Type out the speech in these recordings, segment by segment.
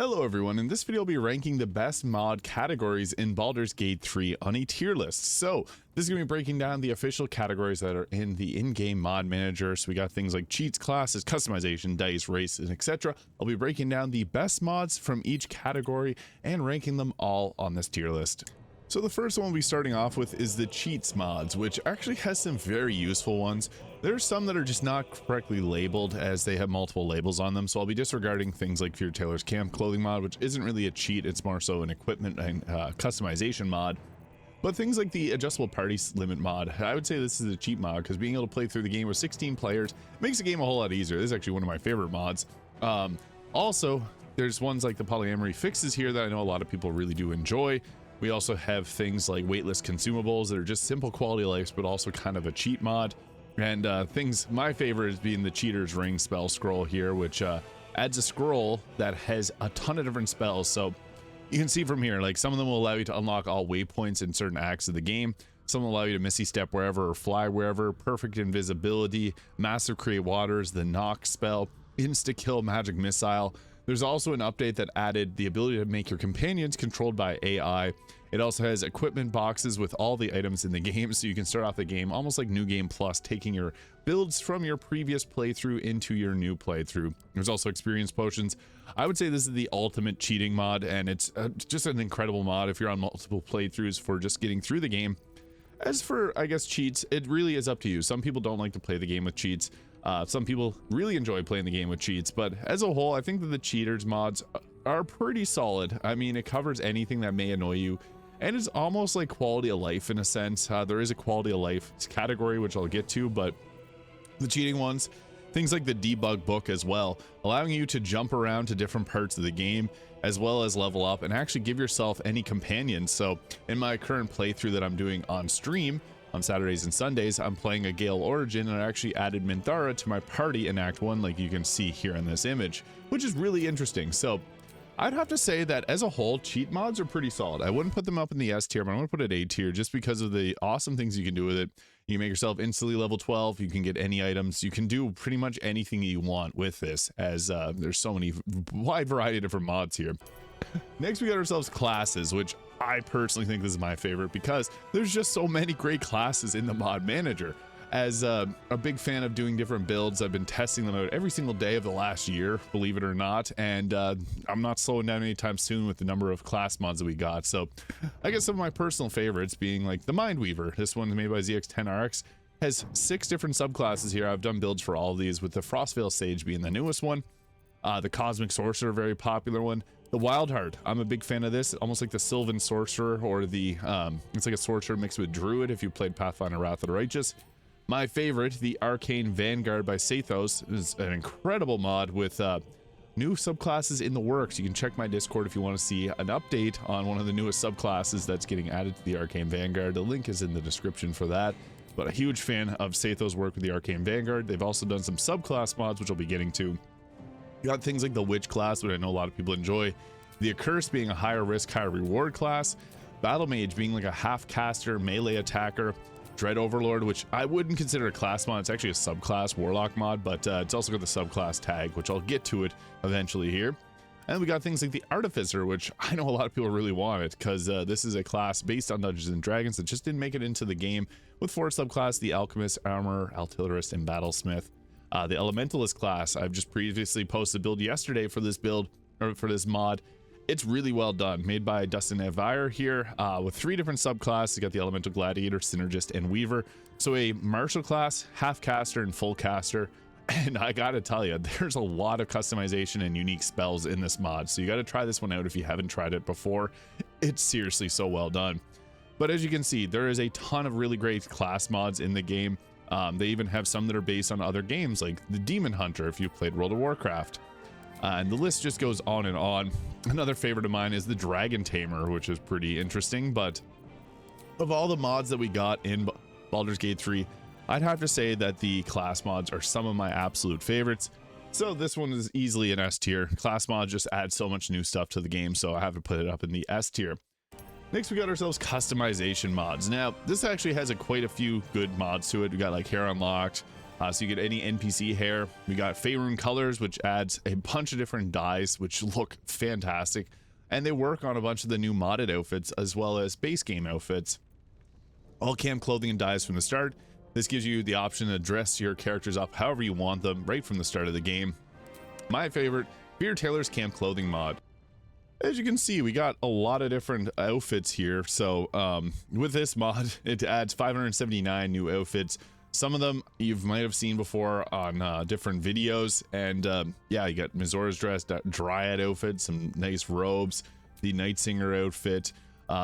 Hello everyone, in this video I'll be ranking the best mod categories in Baldur's Gate 3 on a tier list. So this is going to be breaking down the official categories that are in the in-game mod manager. So we got things like cheats, classes, customization, dice, races, etc. I'll be breaking down the best mods from each category and ranking them all on this tier list. So the first one we'll be starting off with is the cheats mods, which actually has some very useful ones. There's some that are just not correctly labeled as they have multiple labels on them, so I'll be disregarding things like Fear Taylor's Camp Clothing mod, which isn't really a cheat, it's more so an equipment and customization mod. But things like the adjustable party limit mod, I would say this is a cheat mod because being able to play through the game with 16 players makes the game a whole lot easier. This is actually one of my favorite mods. Also, there's ones like the polyamory fixes here that I know a lot of people really do enjoy. We also have things like weightless consumables that are just simple quality of life, but also kind of a cheat mod. And things, my favorite is being the Cheater's Ring spell scroll here, which adds a scroll that has a ton of different spells. So you can see from here, like some of them will allow you to unlock all waypoints in certain acts of the game. Some will allow you to Misty Step wherever or fly wherever, perfect invisibility, massive create waters, the knock spell, insta kill magic missile. There's also an update that added the ability to make your companions controlled by AI. It also has equipment boxes with all the items in the game, so you can start off the game almost like New Game Plus, taking your builds from your previous playthrough into your new playthrough. There's also experience potions. I would say this is the ultimate cheating mod, and it's just an incredible mod if you're on multiple playthroughs for just getting through the game. As for, I guess, cheats, it really is up to you. Some people don't like to play the game with cheats. Some people really enjoy playing the game with cheats, but as a whole, I think that the cheaters mods are pretty solid. I mean, it covers anything that may annoy you, and it's almost like quality of life in a sense. There is a quality of life category, which I'll get to, but the cheating ones, things like the debug book as well, allowing you to jump around to different parts of the game, as well as level up and actually give yourself any companions. So in my current playthrough that I'm doing on stream, on Saturdays and Sundays, I'm playing a Gale Origin, and I actually added Minthara to my party in Act 1, like you can see here in this image, which is really interesting. So I'd have to say that as a whole, cheat mods are pretty solid. I wouldn't put them up in the S tier, but I'm going to put it A tier just because of the awesome things you can do with it. You can make yourself instantly level 12, you can get any items, you can do pretty much anything you want with this, as there's so many wide variety of different mods here. Next, we got ourselves classes, which I personally think this is my favorite because there's just so many great classes in the mod manager. As a big fan of doing different builds, I've been testing them out every single day of the last year, believe it or not, and I'm not slowing down anytime soon with the number of class mods that we got. So I guess some of my personal favorites being like the Mindweaver. This one's made by ZX10RX, has 6 different subclasses here. I've done builds for all of these, with the Frostveil Sage being the newest one. The Cosmic Sorcerer, a very popular one. The Wildheart, I'm a big fan of this, almost like the Sylvan Sorcerer, or the, it's like a Sorcerer mixed with Druid if you played Pathfinder Wrath of the Righteous. My favorite, the Arcane Vanguard by Sathos, is an incredible mod with new subclasses in the works. You can check my Discord if you want to see an update on one of the newest subclasses that's getting added to the Arcane Vanguard. The link is in the description for that. But a huge fan of Sathos' work with the Arcane Vanguard. They've also done some subclass mods, which I'll be getting to. You got things like the Witch class, which I know a lot of people enjoy. The Accursed being a higher risk, higher reward class. Battle Mage being like a half caster, melee attacker. Dread Overlord, which I wouldn't consider a class mod, it's actually a subclass Warlock mod, but it's also got the subclass tag, which I'll get to it eventually here. And we got things like the Artificer, which I know a lot of people really want it, because this is a class based on Dungeons and Dragons that just didn't make it into the game, with 4 subclasses: the Alchemist, Armor, Artillerist, and Battlesmith. The Elementalist class, I've just previously posted a build yesterday for this build, or for this mod. It's really well done, made by Dustin Evire here, with 3 different subclasses. You got the Elemental Gladiator, Synergist, and Weaver. So a martial class, half caster, and full caster. And I gotta tell you, there's a lot of customization and unique spells in this mod, so you gotta try this one out if you haven't tried it before. It's seriously so well done. But as you can see, there is a ton of really great class mods in the game. They even have some that are based on other games, like the Demon Hunter if you've played World of Warcraft. And the list just goes on and on. Another favorite of mine is the Dragon Tamer, which is pretty interesting. But of all the mods that we got in Baldur's Gate 3, I'd have to say that the class mods are some of my absolute favorites. So this one is easily an S tier. Class mods just add so much new stuff to the game, so I have to put it up in the S tier. Next, we got ourselves customization mods. Now, this actually has quite a few good mods to it. We got like Hair Unlocked, So you get any NPC hair. We got Faerun colors, which adds a bunch of different dyes, which look fantastic. And they work on a bunch of the new modded outfits, as well as base game outfits. All camp clothing and dyes from the start. This gives you the option to dress your characters up however you want them right from the start of the game. My favorite, Beer Tailor's Camp Clothing mod. As you can see, we got a lot of different outfits here. So with this mod, it adds 579 new outfits. Some of them you might have seen before on different videos. And yeah, you got Mizora's dress, Dryad outfit, some nice robes, the Night Singer outfit.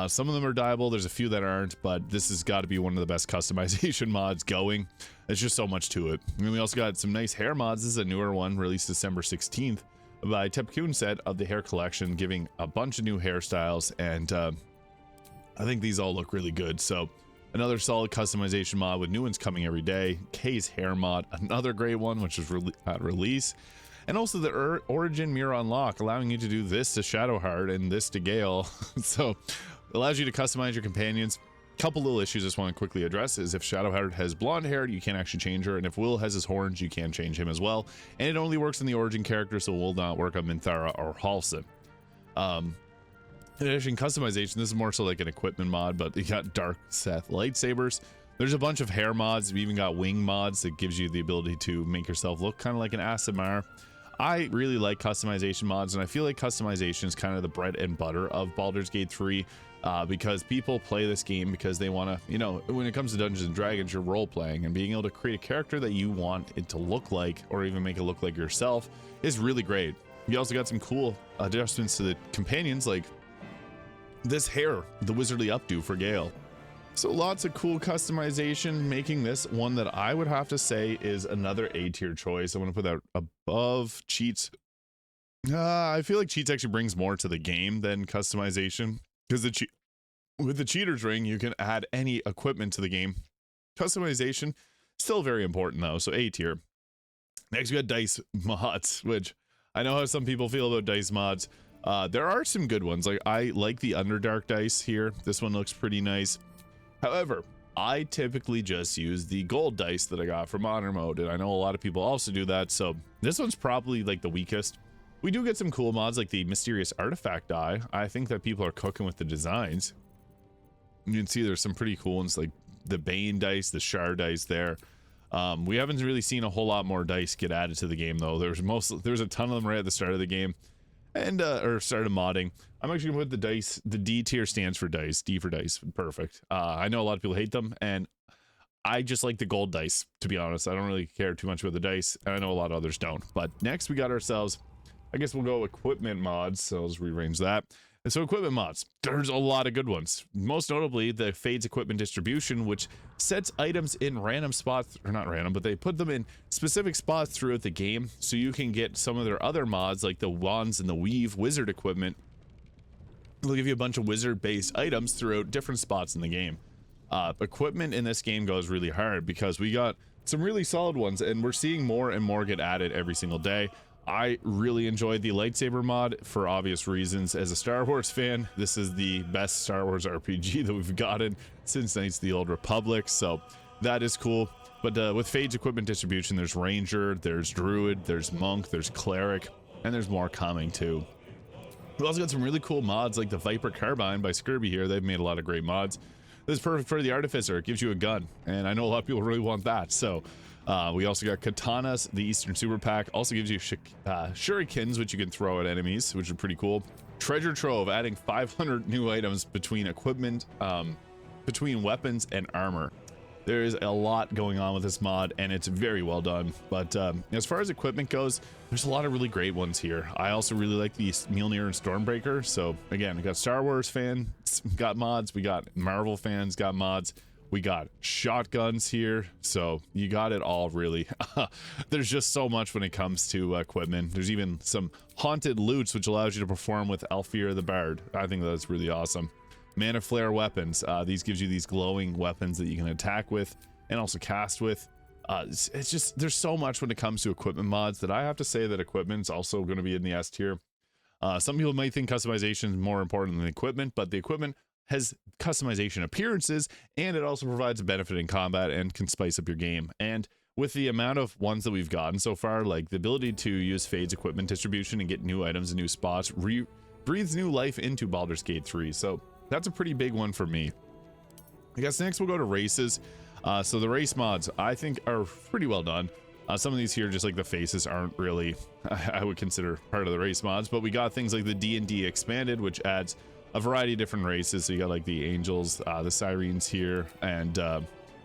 Some of them are dyeable, there's a few that aren't, but this has got to be one of the best customization mods going. There's just so much to it. And we also got some nice hair mods. This is a newer one released December 16th by Tepcoon set of the hair collection, giving a bunch of new hairstyles, and I think these all look really good. So another solid customization mod with new ones coming every day. Kay's hair mod, another great one, which was at release. And also the Origin Mirror Unlock, allowing you to do this to Shadowheart and this to Gale. So it allows you to customize your companions. Couple little issues I just want to quickly address is if Shadowheart has blonde hair, you can't actually change her, and if Will has his horns, you can change him as well. And it only works on the Origin character, so it will not work on Minthara or Halsin. In addition, customization, this is more so like an equipment mod, but you got Dark Seth lightsabers. There's a bunch of hair mods. We even got wing mods that gives you the ability to make yourself look kind of like an Aasimar. I really like customization mods, and I feel like customization is kind of the bread and butter of Baldur's Gate 3. Because people play this game because they want to, you know, when it comes to Dungeons and Dragons, you're role playing, and being able to create a character that you want it to look like, or even make it look like yourself, is really great. You also got some cool adjustments to the companions, like this hair, the wizardly updo for Gale. So lots of cool customization, making this one that I would have to say is another A tier choice. I want to put that above Cheats. I feel like Cheats actually brings more to the game than customization. Because with the Cheater's Ring, you can add any equipment to the game. Customization, still very important though, so A tier. Next we got dice mods, which I know how some people feel about dice mods. There are some good ones, like I like the Underdark dice here. This one looks pretty nice. However, I typically just use the gold dice that I got for modern mode, and I know a lot of people also do that, so this one's probably like the weakest. We do get some cool mods like the Mysterious Artifact die. I think that people are cooking with the designs. You can see there's some pretty cool ones like the Bane dice, the Shard dice there. We haven't really seen a whole lot more dice get added to the game though. There's a ton of them right at the start of the game, and or start of modding. I'm actually gonna put the dice. The D tier stands for dice. D for dice. Perfect. I know a lot of people hate them, and I just like the gold dice, to be honest. I don't really care too much about the dice, and I know a lot of others don't. But next we got ourselves, I guess we'll go equipment mods, so let's rearrange that. And so equipment mods, there's a lot of good ones. Most notably, the Fades equipment distribution, which sets items in random spots, or not random, but they put them in specific spots throughout the game, so you can get some of their other mods, like the Wands and the Weave wizard equipment. They'll give you a bunch of wizard-based items throughout different spots in the game. Equipment in this game goes really hard, because we got some really solid ones, and we're seeing more and more get added every single day. I really enjoyed the lightsaber mod for obvious reasons. As a Star Wars fan, this is the best Star Wars RPG that we've gotten since Knights of the Old Republic, so that is cool. But with Fade's equipment distribution, there's Ranger, there's Druid, there's Monk, there's Cleric, and there's more coming too. We've also got some really cool mods like the Viper Carbine by Skirby here. They've made a lot of great mods. This is perfect for the Artificer. It gives you a gun, and I know a lot of people really want that, so we also got Katanas. The Eastern Super Pack also gives you shurikens, which you can throw at enemies, which are pretty cool. Treasure Trove, adding 500 new items between equipment, between weapons and armor. There is a lot going on with this mod, and it's very well done. But as far as equipment goes, there's a lot of really great ones here. I also really like the Mjolnir and Stormbreaker. So again, we got Star Wars fans got mods, we got Marvel fans got mods, we got shotguns here, so you got it all really. There's just so much when it comes to equipment. There's even some haunted loots, which allows you to perform with Alfir the Bard. I think that's really awesome. Mana Flare weapons. These gives you these glowing weapons that you can attack with and also cast with. It's just, there's so much when it comes to equipment mods that I have to say that equipment's also going to be in the S tier. Some people might think customization is more important than the equipment, but the equipment has customization appearances, and it also provides a benefit in combat and can spice up your game. And with the amount of ones that we've gotten so far, like the ability to use Fade's equipment distribution and get new items in new spots breathes new life into Baldur's Gate 3. So that's a pretty big one for me. I guess next we'll go to races. So the race mods I think are pretty well done. Some of these here, just like the faces, aren't really I would consider part of the race mods, but we got things like the D&D expanded, which adds a variety of different races. So you got like the angels, the sirens here, and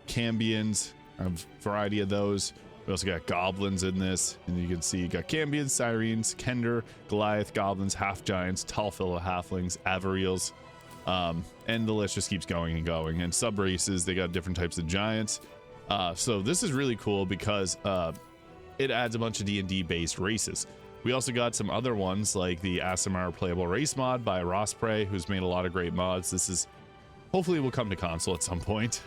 Cambions, a variety of those. We also got goblins in this, and you can see you got Cambions, sirens, Kender, Goliath, goblins, half giants, tall fellow halflings, Avariels, and the list just keeps going and going. And sub races, they got different types of giants. So this is really cool because it adds a bunch of D&D based races. We also got some other ones like the Asimar playable race mod by Rosprey, who's made a lot of great mods. This is hopefully will come to console at some point.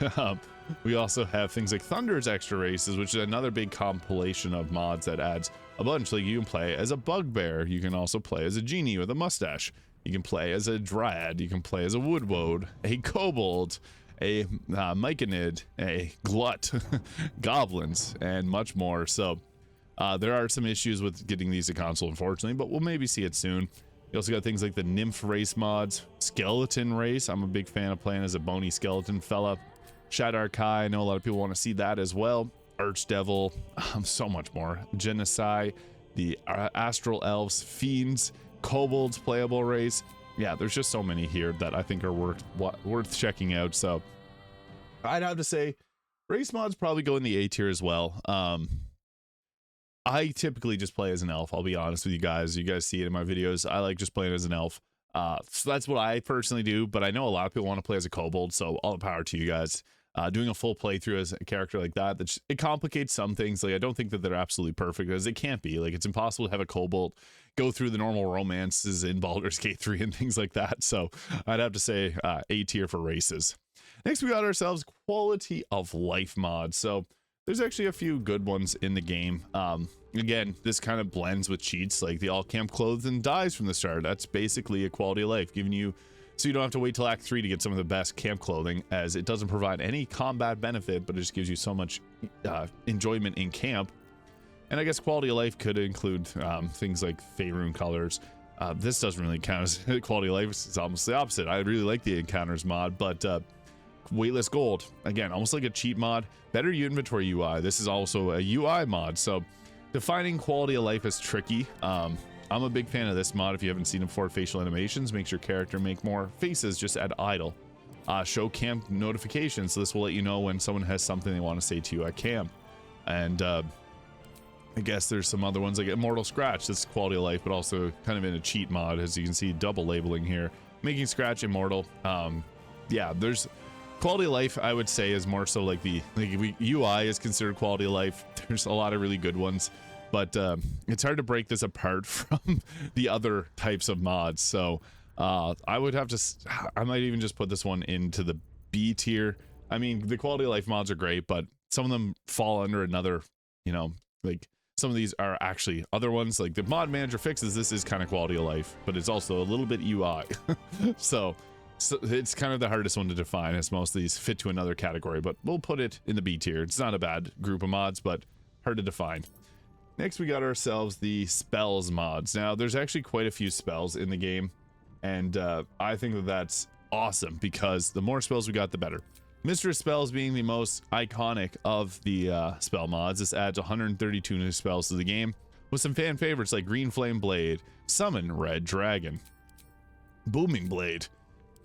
We also have things like Thunder's extra races, which is another big compilation of mods that adds a bunch. Like you can play as a bugbear, you can also play as a genie with a mustache, you can play as a dryad, you can play as a woodwode, a kobold, a myconid, a glut, goblins, and much more. So there are some issues with getting these to console, unfortunately, but we'll maybe see it soon. You also got things like the nymph race mods, skeleton race. I'm a big fan of playing as a bony skeleton fella. Shadar Kai, I know a lot of people want to see that as well. Archdevil, so much more. Genocide, the astral elves, fiends, kobolds playable race. Yeah, there's just so many here that I think are worth checking out. So I'd have to say race mods probably go in the A tier as well. I typically just play as an elf, I'll be honest with you guys. You guys see it in my videos. I like just playing as an elf. So that's what I personally do, but I know a lot of people want to play as a kobold, so all the power to you guys. Doing a full playthrough as a character like that, it complicates some things. Like I don't think that they're absolutely perfect, as it can't be. Like it's impossible to have a kobold go through the normal romances in Baldur's Gate 3 and things like that. So I'd have to say A tier for races. Next, we got ourselves quality of life mods. So there's actually a few good ones in the game. Again, this kind of blends with cheats, like the all camp clothes and dies from the start. That's basically a quality of life, giving you so you don't have to wait till Act 3 to get some of the best camp clothing, as it doesn't provide any combat benefit, but it just gives you so much enjoyment in camp. And I guess quality of life could include things like Faerun colors. This doesn't really count as quality of life. It's almost the opposite. I really like the encounters mod, but weightless gold, again, almost like a cheat mod. Better inventory UI. This is also a UI mod, so defining quality of life is tricky. I'm a big fan of this mod. If you haven't seen it before, facial animations makes your character make more faces, just add idle. Show camp notifications, so this will let you know when someone has something they want to say to you at camp. And I guess there's some other ones like Immortal Scratch. This is quality of life, but also kind of in a cheat mod, as you can see, double labeling here, making Scratch immortal. Yeah, there's quality of life, I would say, is more so like UI is considered quality of life. There's a lot of really good ones, but it's hard to break this apart from the other types of mods. So I would have to, I might even just put this one into the B tier. I mean, the quality of life mods are great, but some of them fall under another, you know, like some of these are actually other ones. Like the mod manager fixes, this is kind of quality of life, but it's also a little bit UI. So it's kind of the hardest one to define, as most of these fit to another category, but we'll put it in the B tier. It's not a bad group of mods, but hard to define. Next, we got ourselves the spells mods. Now, there's actually quite a few spells in the game, and I think that that's awesome, because the more spells we got, the better. Mistress spells being the most iconic of the spell mods. This adds 132 new spells to the game, with some fan favorites like Green Flame Blade, Summon Red Dragon, Booming Blade,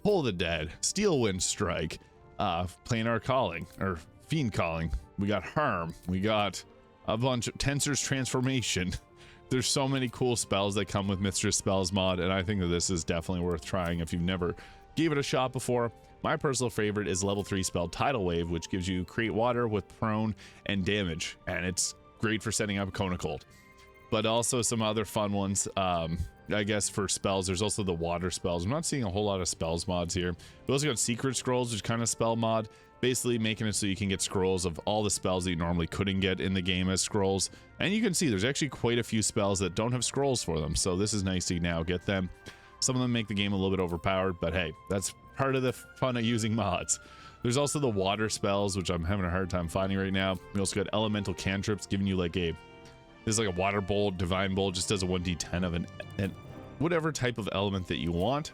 Pull the Dead, Steel Wind Strike, Planar Calling, or Fiend Calling. We got Harm. We got a bunch of Tensor's Transformation. There's so many cool spells that come with Mistress Spells mod, and I think that this is definitely worth trying if you've never gave it a shot before. My personal favorite is level 3 spell Tidal Wave, which gives you Create Water with Prone and Damage, and it's great for setting up Cone of Cold. But also some other fun ones, I guess, for spells. There's also the water spells. I'm not seeing a whole lot of spells mods here. We also got Secret Scrolls, which is kind of spell mod, basically making it so you can get scrolls of all the spells that you normally couldn't get in the game as scrolls. And you can see there's actually quite a few spells that don't have scrolls for them, so this is nice to now get them. Some of them make the game a little bit overpowered, but hey, that's part of the fun of using mods. There's also the water spells, which I'm having a hard time finding right now. We also got elemental cantrips, giving you like a water bolt, divine bolt, just does a 1d10 of an whatever type of element that you want.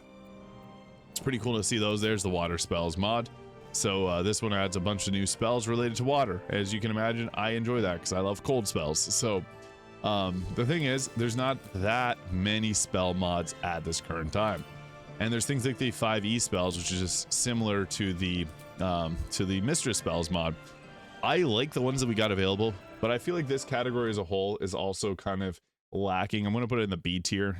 It's pretty cool to see those. There's the water spells mod. So this one adds a bunch of new spells related to water. As you can imagine, I enjoy that because I love cold spells. So the thing is, there's not that many spell mods at this current time. And there's things like the 5e spells, which is just similar to the Mistress spells mod. I like the ones that we got available, but I feel like this category as a whole is also kind of lacking. I'm going to put it in the B tier.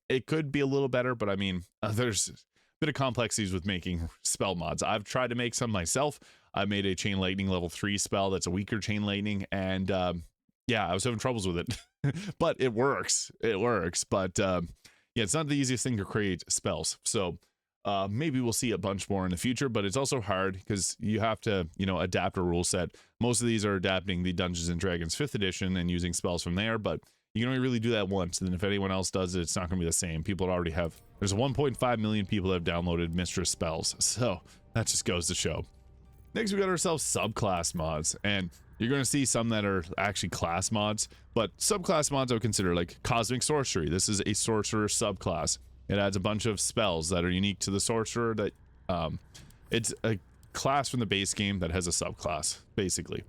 It could be a little better, but I mean, there's bit of complexities with making spell mods. I've tried to make some myself. I made a chain lightning level 3 spell that's a weaker chain lightning, and yeah, I was having troubles with it. But it works. But yeah, it's not the easiest thing to create spells. So maybe we'll see a bunch more in the future, but it's also hard because you have to, adapt a rule set. Most of these are adapting the Dungeons and Dragons 5th edition and using spells from there, but you can only really do that once. And then if anyone else does it, it's not going to be the same. People already have, there's 1.5 million people that have downloaded Mistress spells. So that just goes to show. Next, we got ourselves subclass mods, and you're going to see some that are actually class mods, but subclass mods I would consider like Cosmic Sorcery. This is a sorcerer subclass. It adds a bunch of spells that are unique to the sorcerer that it's a class from the base game that has a subclass, basically.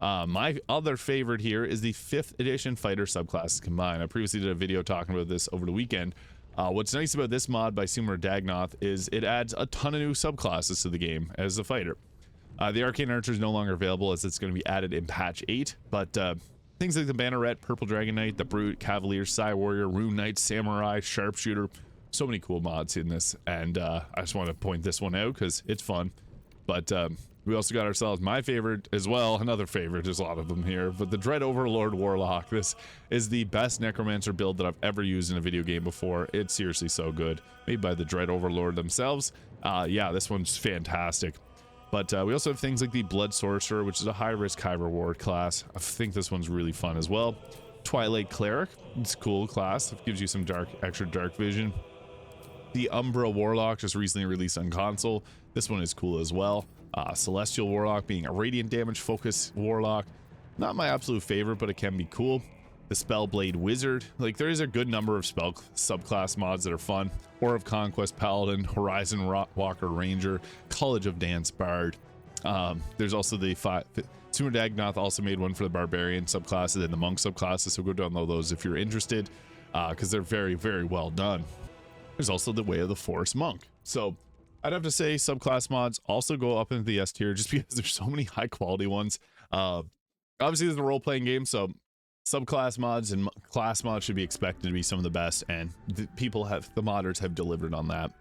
My other favorite here is the 5th edition fighter subclasses combined. I previously did a video talking about this over the weekend. What's nice about this mod by Sumer Dagnoth is it adds a ton of new subclasses to the game as a fighter. The Arcane Archer is no longer available as it's going to be added in patch 8, but things like the Banneret, Purple Dragon Knight, the Brute, Cavalier, Psy Warrior, Rune Knight, Samurai, Sharpshooter, so many cool mods in this, and I just want to point this one out because it's fun. But we also got ourselves my favorite as well, another favorite, there's a lot of them here, but the Dread Overlord Warlock. This is the best Necromancer build that I've ever used in a video game before. It's seriously so good, made by the Dread Overlord themselves. Yeah, this one's fantastic. But we also have things like the Blood Sorcerer, which is a high-risk, high-reward class. I think this one's really fun as well. Twilight Cleric, it's a cool class. It gives you some extra dark vision. The Umbra Warlock, just recently released on console. This one is cool as well. Celestial Warlock being a radiant damage focus warlock. Not my absolute favorite, but it can be cool. The Spellblade Wizard. Like, there is a good number of spell subclass mods that are fun. War of Conquest Paladin, Horizon Walker Ranger, College of Dance Bard. There's also the Sumer Dagnoth also made one for the Barbarian subclasses and the Monk subclasses, so go download those if you're interested, because they're very, very well done. There's also the Way of the Forest Monk. So I'd have to say subclass mods also go up into the S tier just because there's so many high quality ones. Obviously, there's a role-playing game, so subclass mods and class mods should be expected to be some of the best, and the modders have delivered on that.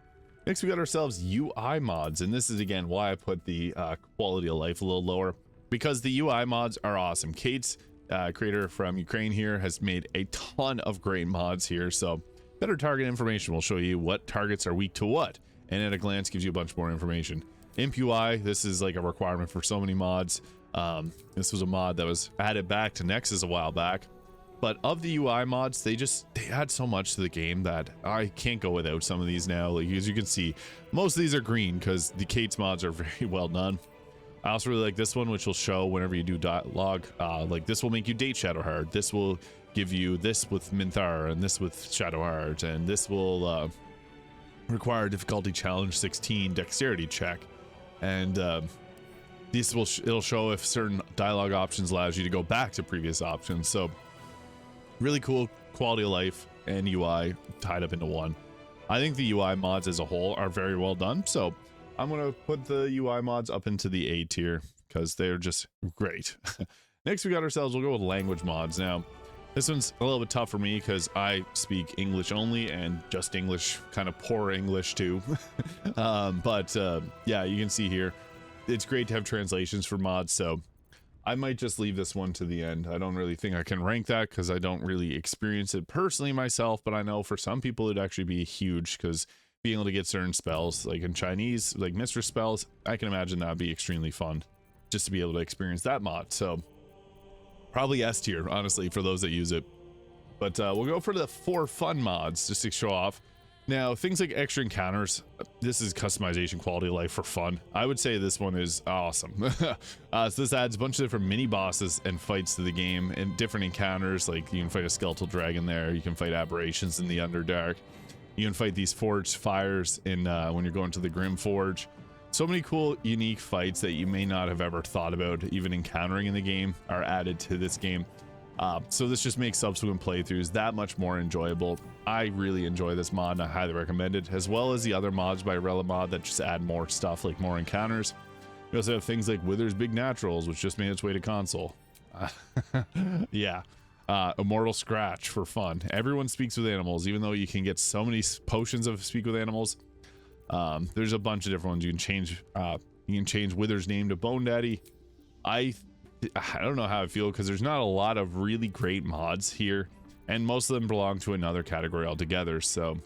Next, we got ourselves UI mods, and this is again why I put the quality of life a little lower, because the UI mods are awesome. Kate's creator from Ukraine here has made a ton of great mods here, so better target information will show you what targets are weak to what, and at a glance gives you a bunch more information. Imp UI, this is like a requirement for so many mods. This was a mod that was added back to Nexus a while back, but of the UI mods, they add so much to the game that I can't go without some of these now. Like, as you can see, most of these are green because the Kate's mods are very well done. I also really like this one, which will show whenever you do dialogue. Like, this will make you date Shadowheart. This will give you this with Minthar, and this with Shadowheart, and this will require difficulty challenge 16 dexterity check, and it'll show if certain dialogue options allows you to go back to previous options. So really cool quality of life and UI tied up into one. I think the UI mods as a whole are very well done, so I'm gonna put the UI mods up into the A tier because they're just great. Next, we got ourselves, we'll go with language mods. Now this one's a little bit tough for me because I speak English only, and just English, kind of poor English too. But yeah, you can see here it's great to have translations for mods, so I might just leave this one to the end. I don't really think I can rank that because I don't really experience it personally myself, but I know for some people it'd actually be huge because being able to get certain spells, like in Chinese, like Mistress spells, I can imagine that would be extremely fun just to be able to experience that mod. So probably S tier, honestly, for those that use it. But we'll go for the 4 fun mods just to show off. Now, things like extra encounters, this is customization quality of life for fun. I would say this one is awesome. So this adds a bunch of different mini bosses and fights to the game, and different encounters, like you can fight a skeletal dragon there, you can fight aberrations in the Underdark, you can fight these forged fires in when you're going to the Grim Forge. So many cool, unique fights that you may not have ever thought about even encountering in the game are added to this game. So this just makes subsequent playthroughs that much more enjoyable. I really enjoy this mod and I highly recommend it, as well as the other mods by Rela Mod that just add more stuff, like more encounters. We also have things like Wither's Big Naturals, which just made its way to console. Yeah. Immortal Scratch for fun. Everyone speaks with animals, even though you can get so many potions of speak with animals. There's a bunch of different ones. You can change Wither's name to Bone Daddy. I don't know how I feel, because there's not a lot of really great mods here, and most of them belong to another category altogether. So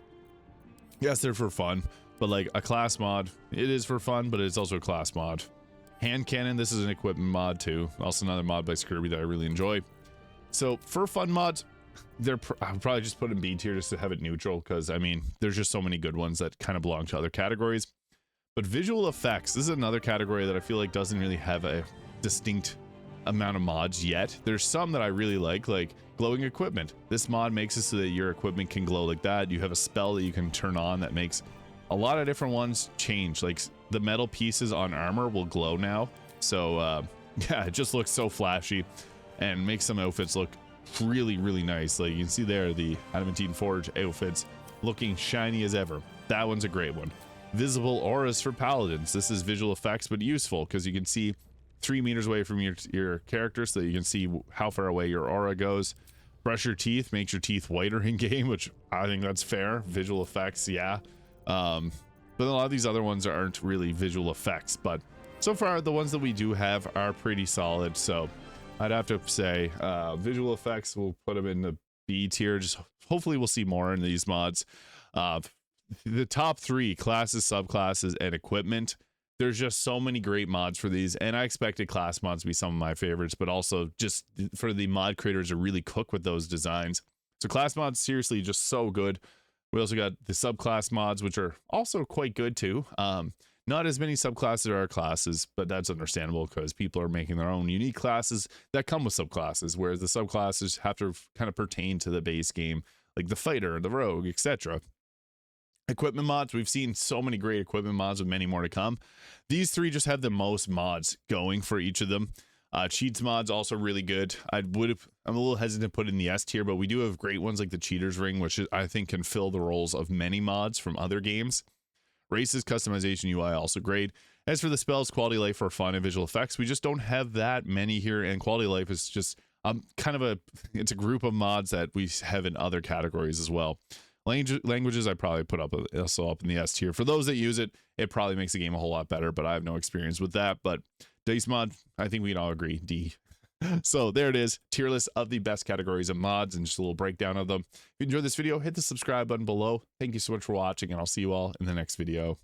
yes, they're for fun, but like a class mod, it is for fun, but it's also a class mod. Hand cannon, this is an equipment mod too, also another mod by Skirby that I really enjoy. So for fun mods, I'll probably just put in B tier just to have it neutral, because I mean there's just so many good ones that kind of belong to other categories. But visual effects, this is another category that I feel like doesn't really have a distinct amount of mods yet. There's some that I really like glowing equipment. This mod makes it so that your equipment can glow like that. You have a spell that you can turn on that makes a lot of different ones change. Like the metal pieces on armor will glow now. So yeah, it just looks so flashy and makes some outfits look really, really nice. Like you can see there, the Adamantine Forge outfits looking shiny as ever. That one's a great one. Visible auras for paladins. This is visual effects, but useful because you can see 3 meters away from your character, so that you can see how far away your aura goes. Brush your teeth, makes your teeth whiter in game, which I think that's fair. Visual effects, yeah. But a lot of these other ones aren't really visual effects, but so far the ones that we do have are pretty solid. So I'd have to say visual effects, we'll put them in the B tier. Just hopefully we'll see more in these mods. The top 3, classes, subclasses, and equipment, there's just so many great mods for these, and I expected class mods to be some of my favorites, but also just for the mod creators to really cook with those designs. So class mods, seriously, just so good. We also got the subclass mods, which are also quite good too. Not as many subclasses as there are classes, but that's understandable because people are making their own unique classes that come with subclasses, whereas the subclasses have to kind of pertain to the base game, like the fighter, the rogue, etc. Equipment mods, we've seen so many great equipment mods with many more to come. These 3 just have the most mods going for each of them. Cheats mods also really good. I'm a little hesitant to put in the S tier, but we do have great ones like the Cheater's Ring, which I think can fill the roles of many mods from other games. Races, customization, UI also great. As for the spells, quality of life for fun and visual effects, we just don't have that many here, and quality of life is just it's a group of mods that we have in other categories as well. Languages I probably put up also up in the S tier. For those that use it, it probably makes the game a whole lot better, but I have no experience with that. But Dice mod, I think we can all agree, D. So there it is, tier list of the best categories of mods and just a little breakdown of them. If you enjoyed this video, hit the subscribe button below. Thank you so much for watching, and I'll see you all in the next video.